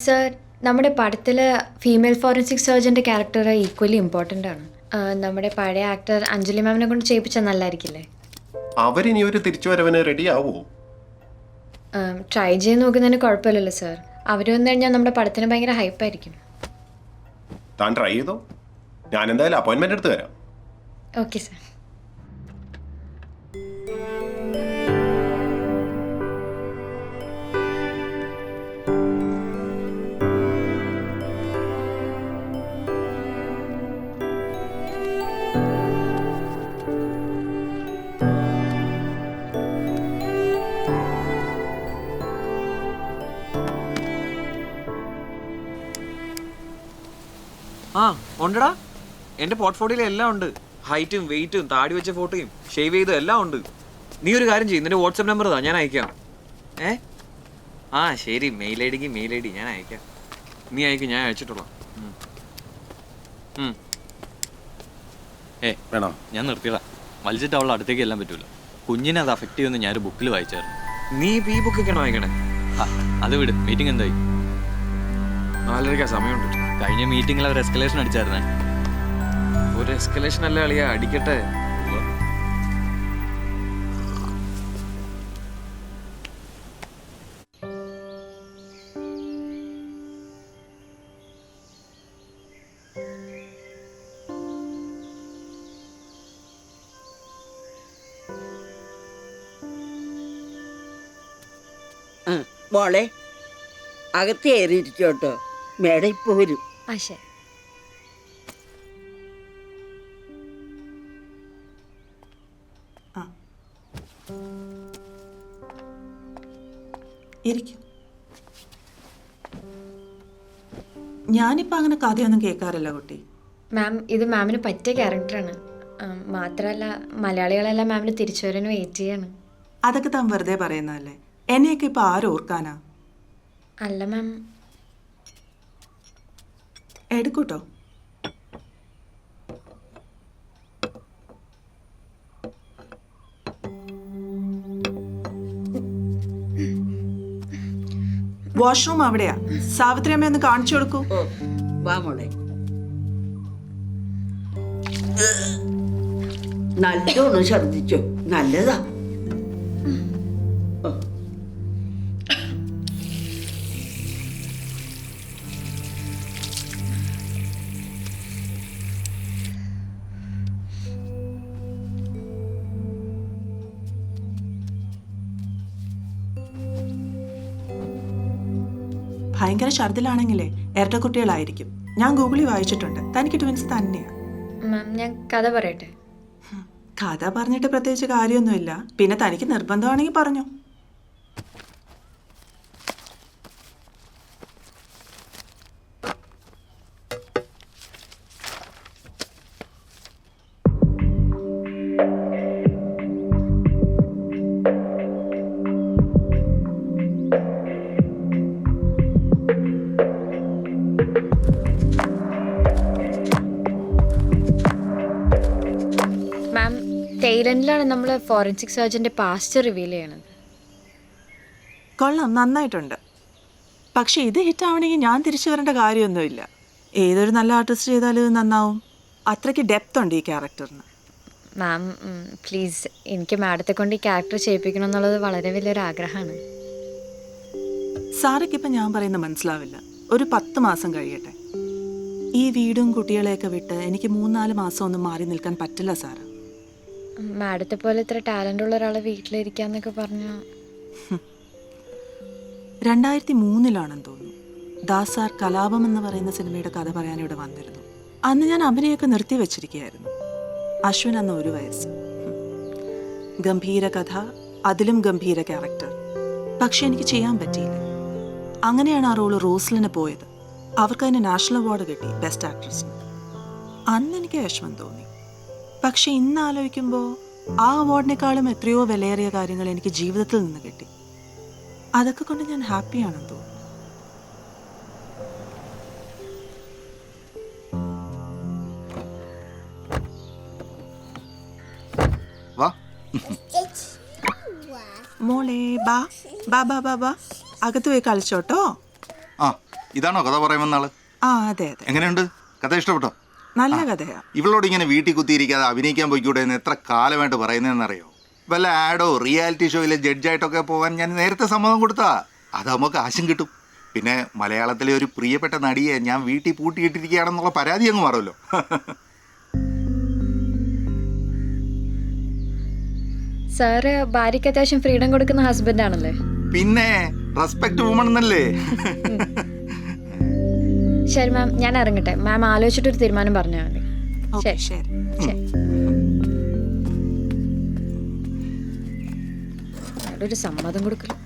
Sir, നമ്മുടെ പടത്തിൽ female forensic സർജൻ്റെ ക്യാരക്ടർ ഈക്വലി ഇമ്പോർട്ടൻ്റ് ആണ്. നമ്മുടെ പഴയ ആക്ടർ അഞ്ജലി മാമിനെ കൊണ്ട് ചെയ്യിപ്പിച്ചാൽ നല്ലതായിരിക്കില്ലേ? അവരിനി ഒരു തിരിച്ചുവരവിന് റെഡി ആവുമോ? ട്രൈ ചെയ്ത് നോക്കുന്നതിന് കുഴപ്പമില്ലല്ലോ സർ. അവർ വന്നു കഴിഞ്ഞാൽ നമ്മുടെ പടത്തിന് ഭയങ്കര ഹൈപ്പായിരിക്കും. താൻ ട്രൈ ചെയ്തോ, ഞാൻ എന്തായാലും അപ്പോയിൻമെന്റ് എടുത്ത് തരാം. Okay sir. ആ ഉണ്ടടാ, എൻ്റെ പോർട്ട്ഫോളിയോയിൽ എല്ലാം ഉണ്ട്. ഹൈറ്റും വെയിറ്റും താടി വെച്ച ഫോട്ടോയും ഷേവ് ചെയ്തും എല്ലാം ഉണ്ട്. നീ ഒരു കാര്യം ചെയ്യും, നിന്റെ വാട്സപ്പ് നമ്പർ താ, ഞാൻ അയക്കാം. ആ ശരി, മെയിൽ ഐ ഡി ഞാൻ അയക്കാം. നീ അയക്കും, ഞാൻ അയച്ചിട്ടുള്ളാം. വേണോ? ഞാൻ നിർത്തിയതാ. വലിച്ചിട്ട് അവളുടെ അടുത്തേക്ക് എല്ലാം പറ്റൂല. കുഞ്ഞിനെ അത് അഫക്റ്റ് ചെയ്യുമെന്ന് ഞാനൊരു ബുക്കിൽ വായിച്ചായിരുന്നു. നീ ഇപ്പം ഈ ബുക്കൊക്കെയാണോ വായിക്കണേ? അത് വിട്. മീറ്റിംഗ് എന്തായി? 4:30 സമയമുണ്ട്. കഴിഞ്ഞ മീറ്റിംഗിൽ അവർ എസ്കലേഷൻ അടിച്ചായിരുന്നേ. ഒരു എസ്കലേഷൻ അല്ല അളിയാ, അടിക്കട്ടെ. മോളെ അകത്ത് കയറിയിരിക്കോട്ടോ, മേഡം ഇപ്പൊ വരും. ആ ശരി. ഇരിക്കും. ഞാനിപ്പോൾ അങ്ങനെ കഥയൊന്നും കേൾക്കാറില്ല കുട്ടി. മാം, ഇത് മാമിന് പറ്റിയ ക്യാരക്ടറാണ്. മാത്രമല്ല മലയാളികളെല്ലാം മാമിന് തിരിച്ചു വരാൻ വെയിറ്റ് ചെയ്യാണ്. അതൊക്കെ താൻ വെറുതെ പറയുന്നതല്ലേ. എന്നെയൊക്കെ ഇപ്പം ആരോർക്കാനാ? അല്ല മാം. എടുക്കൂട്ടോ. വാഷ്റൂം അവിടെയാ. സാവിത്രി അമ്മ ഒന്ന് കാണിച്ചു കൊടുക്കൂ. ഓ വാ മോളെ, നല്ലോണം ഛർദിച്ചോ, നല്ലതാ. ഭയങ്കര ഛർദിലാണെങ്കിലേ ഇരട്ടക്കുട്ടികളായിരിക്കും. ഞാൻ ഗൂഗിളിൽ വായിച്ചിട്ടുണ്ട്. തനിക്ക് ട്വിൻസ് തന്നെയാ. മാം, ഞാൻ കഥ പറയട്ടെ? കഥ പറഞ്ഞിട്ട് പ്രത്യേകിച്ച് കാര്യമൊന്നുമില്ല. പിന്നെ തനിക്ക് നിർബന്ധമാണെങ്കിൽ പറഞ്ഞു. മാം, തെയ്ലൻഡിലാണ് നമ്മൾ ഫോറൻസിക് സർജൻ്റെ പാസ്റ്റ് റിവീൽ ചെയ്യണത്. കൊള്ളാം, നന്നായിട്ടുണ്ട്. പക്ഷെ ഇത് ഹിറ്റാവണമെങ്കിൽ ഞാൻ തിരിച്ചു വരേണ്ട കാര്യമൊന്നുമില്ല. ഏതൊരു നല്ല ആർട്ടിസ്റ്റ് ചെയ്താലും ഇത് നന്നാവും. അത്രയ്ക്ക് ഡെപ്ത് ഉണ്ട് ഈ ക്യാരക്ടറിന്. മാം പ്ലീസ്, എനിക്ക് മാഡത്തെ കൊണ്ട് ഈ ക്യാരക്ടർ ചെയ്യിപ്പിക്കണം എന്നുള്ളത് വളരെ വലിയൊരു ആഗ്രഹമാണ്. സാറയ്ക്കിപ്പം ഞാൻ പറയുന്നത് മനസ്സിലാവില്ല. ഒരു 10 മാസം കഴിയട്ടെ. ഈ വീടും കുട്ടികളെയൊക്കെ വിട്ട് എനിക്ക് 3-4 മാസം ഒന്നും മാറി നിൽക്കാൻ പറ്റില്ല സാറ്. മാഡത്തെ പോലെ ഇത്ര ടാലൻ്റ് ഉള്ള ഒരാളെ വീട്ടിലിരിക്കാന്നൊക്കെ പറഞ്ഞാൽ 2003 തോന്നുന്നു. ദാസ് സാർ കലാപം എന്ന് പറയുന്ന സിനിമയുടെ കഥ പറയാൻ ഇവിടെ വന്നിരുന്നു. അന്ന് ഞാൻ അഭിനയൊക്കെ നിർത്തി വെച്ചിരിക്കുകയായിരുന്നു. അശ്വിൻ അന്ന് 1 വയസ്സ്. ഗംഭീര കഥ, അതിലും ഗംഭീര ക്യാരക്ടർ. പക്ഷെ എനിക്ക് ചെയ്യാൻ പറ്റിയില്ല. അങ്ങനെയാണ് ആ റോള് റോസ്ലിന് പോയത്. അവർക്ക് അതിന് നാഷണൽ അവാർഡ് കിട്ടി, ബെസ്റ്റ് ആക്ട്രസിന്. അന്ന് എനിക്ക് വിഷമം തോന്നി. പക്ഷെ ഇന്ന് ആലോചിക്കുമ്പോൾ ആ അവാർഡിനേക്കാളും എത്രയോ വിലയേറിയ കാര്യങ്ങൾ എനിക്ക് ജീവിതത്തിൽ നിന്ന് കിട്ടി. അതൊക്കെ കൊണ്ട് ഞാൻ ഹാപ്പിയാണെന്ന് തോന്നുന്നു. വാ. മോളെ ബാ ബാ ബാ ബാ ബാ, അകത്ത് പോയി കളിച്ചോട്ടോ. ആ ഇതാണോ കഥ പറയുമെന്ന ആള്? ആ അതെ അതെ, എങ്ങനെയുണ്ട്? കഥ ഇഷ്ടപ്പെട്ടോ? നല്ല കഥയാ. ഇവളോട് ഇങ്ങനെ വീട്ടിൽ കുത്തിയിരിക്കാതെ അഭിനയിക്കാൻ പോയിക്കൂടെ എന്ന് എത്ര കാലമായിട്ട് പറയുന്നതെന്നറിയോ? വല്ല ആഡോ റിയാലിറ്റി ഷോയിലെ ജഡ്ജായിട്ടൊക്കെ പോകാൻ ഞാൻ നേരത്തെ സമ്മതം കൊടുത്താ. അതാകുമ്പോൾ കാശും കിട്ടും. പിന്നെ മലയാളത്തിലെ ഒരു പ്രിയപ്പെട്ട നടിയെ ഞാൻ വീട്ടിൽ പൂട്ടിയിട്ടിരിക്കുകയാണെന്നുള്ള പരാതി അങ്ങ് മാറുമല്ലോ. സാറ് ഭാര്യയ്ക്ക് അത്യാവശ്യം ഫ്രീഡം കൊടുക്കുന്ന ഹസ്ബൻഡ് ആണല്ലേ? പിന്നെ റെസ്പെക്ട് വുമൺ എന്നല്ലേ? ശരി മാം, ഞാൻ ഇറങ്ങട്ടെ. മാം ആലോചിച്ചിട്ടൊരു തീരുമാനം പറഞ്ഞാൽ മതി. ഓക്കെ, ശരി ശരി. ശരി. അവിടെ ഒരു സമ്മതം കൊടുക്കല്.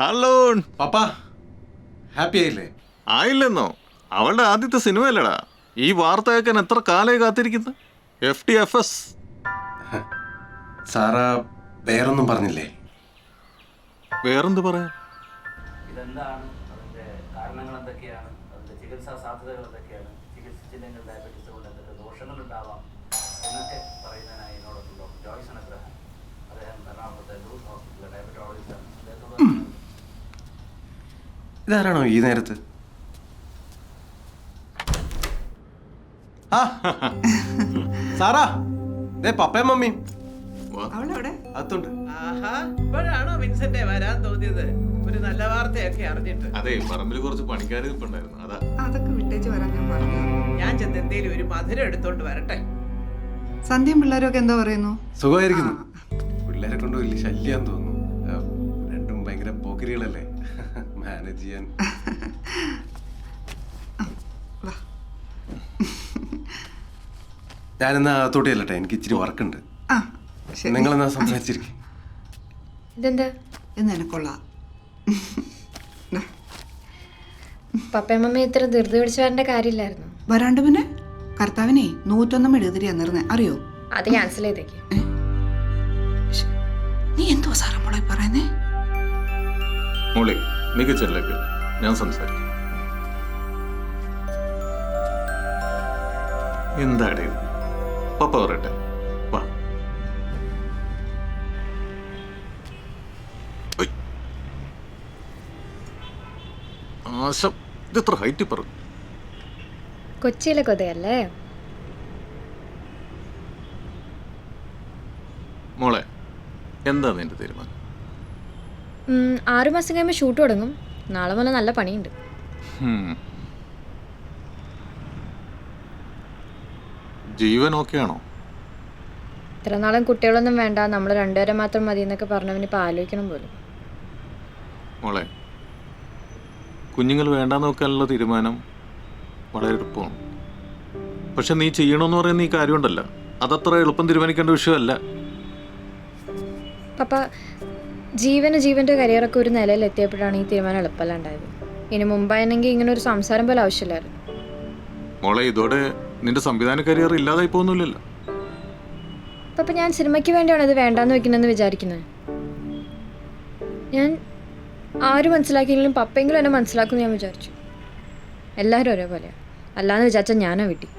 ഹലോ പപ്പ ഹാപ്പി ആയില്ലേ? ആയില്ലെന്നോ? അവളുടെ ആദ്യത്തെ സിനിമയല്ലടാ. ഈ വാർത്ത കേൾക്കാൻ എത്ര കാലമായി കാത്തിരിക്കുന്നു. FTFS. സാറ വേറൊന്നും പറഞ്ഞില്ലേ? വേറെന്ത് പറയാൻ? ഇതെന്താണ്, അതിൻ്റെ കാരണങ്ങൾ എന്തൊക്കെയാണ്, അതിൻ്റെ ചികിത്സാ സാധ്യതകൾ എന്തൊക്കെയാണ്, ചികിത്സിച്ചില്ലെങ്കിൽ ഡയബറ്റീസ് കൊണ്ട് എന്തൊക്കെ ദോഷങ്ങളുണ്ടാവാം എന്നൊക്കെ പറയുന്നതിനായി എന്നോടൊപ്പം ഡോക്ടർ ജോയ്സൺ അബ്രഹാം, അദ്ദേഹം എറണാകുളത്തെ ലൂസ് ഹോസ്പിറ്റലിലെ ഡയബറ്റോളജിസ്റ്റാണ്. അദ്ദേഹത്തോട് ഇതാരാണോ ഈ നേരത്ത്? സാറാ, പപ്പയും മമ്മിയും അകത്തുണ്ട്. ഇപ്പോഴാണോ വിൻസെന്റ് വരാൻ തോന്നിയത്? ഒരു നല്ല വാർത്തയൊക്കെ അറിഞ്ഞിട്ട്. അതെ, പറമ്പിൽ കുറച്ച് പണിക്കാർ ഇരിപ്പുണ്ടായിരുന്നു. അതാ അതൊക്കെ വിട്ടേച്ച് വരാൻ ഞാൻ പറഞ്ഞു. ഞാൻ ചെന്ന് എന്തേലും ഒരു മധുരം എടുത്തോണ്ട് വരട്ടെ. സന്ധ്യയും പിള്ളേരൊക്കെ എന്തോ പറയുന്നു? സുഖമായിരിക്കുന്നു. പിള്ളേരെ കൊണ്ട് വലിയ ശല്യാന്ന് തോന്നുന്നു. രണ്ടും ഭയങ്കര പോക്കിരികളല്ലേ, മാനേജ് ചെയ്യാൻ. ഞാനെന്നാ അകത്തോട്ട് ചെല്ലട്ടെ, എനിക്ക് ഇച്ചിരി വർക്കുണ്ട്. ആ ശരി. നിങ്ങളെന്നാ സംസാരിച്ചിരിക്കും. ഇതെന്താ? എന്ന് എനക്കൊള്ളാം. പപ്പയും മമ്മയും ഇത്ര ധൃതി പിടിച്ച് വരേണ്ട കാര്യമില്ലായിരുന്നു. വരാണ്ട് പിന്നെ കർത്താവിനെ 101 മെഴുകുതിരി എന്നിരുന്നേ അറിയോ? അത് ക്യാൻസൽ ചെയ്തേക്ക്. നീ എന്തോ സാറാ മോളെ പറയുന്നേ? മോളെ മികച്ചല്ലേക്ക് ഞാൻ സംസാരിക്കും. എന്താടേ പപ്പ പറയട്ടെ, വാ. ആശം, ഇതെത്ര ഹൈറ്റ് പറഞ്ഞു. കൊച്ചിയിലെ കൊതയല്ലേ? മോളെ എന്താ നിന്റെ തീരുമാനം? 6 മാസം കഴിയുമ്പോൾ ഷൂട്ട് തുടങ്ങും. നാളെ മുതൽ നല്ല പണിയുണ്ട്. ജീവൻ ഓക്കെയാണോ? ഇത്ര നാളും കുട്ടികളൊന്നും വേണ്ട, നമ്മൾ രണ്ടുപേരെ മാത്രം മതി എന്നൊക്കെ പറഞ്ഞവനിപ്പോൾ ആലോചിക്കണം പോലും. മോളെ, കുഞ്ഞുങ്ങൾ വേണ്ടാന്ന് നോക്കാനുള്ള തീരുമാനം വളരെ എളുപ്പമാണ്. പക്ഷെ നീ ചെയ്യണമെന്ന് പറയുന്ന ഈ കാര്യമുണ്ടല്ലോ, അതത്ര എളുപ്പം തീരുമാനിക്കേണ്ട വിഷയമല്ല. പപ്പ, ജീവൻ്റെ കരിയറൊക്കെ ഒരു നിലയിൽ എത്തിയപ്പോഴാണ് ഈ തീരുമാനം എളുപ്പമല്ലാണ്ടായത്. ഇനി മുമ്പായിരുന്നെങ്കിൽ ഇങ്ങനെ ഒരു സംസാരം പോലെ ആവശ്യമില്ലായിരുന്നു. മോളെ, ഇതോടെ നിന്റെ സംവിധാന കരിയർ ഇല്ലാതായി പോകുന്നില്ലല്ലോ. പപ്പ, ഞാൻ സിനിമയ്ക്ക് വേണ്ടിയാണ് ഇത് വേണ്ടാന്ന് വെക്കണമെന്ന് വിചാരിക്കുന്നത്. ഞാൻ ആരും മനസ്സിലാക്കിയെങ്കിലും പപ്പയെങ്കിലും എന്നെ മനസ്സിലാക്കുമെന്ന് ഞാൻ വിചാരിച്ചു. എല്ലാവരും ഒരേപോലെയാണ്, അല്ലാന്ന് വിചാരിച്ചാൽ ഞാനാ വീട്ടിൽ.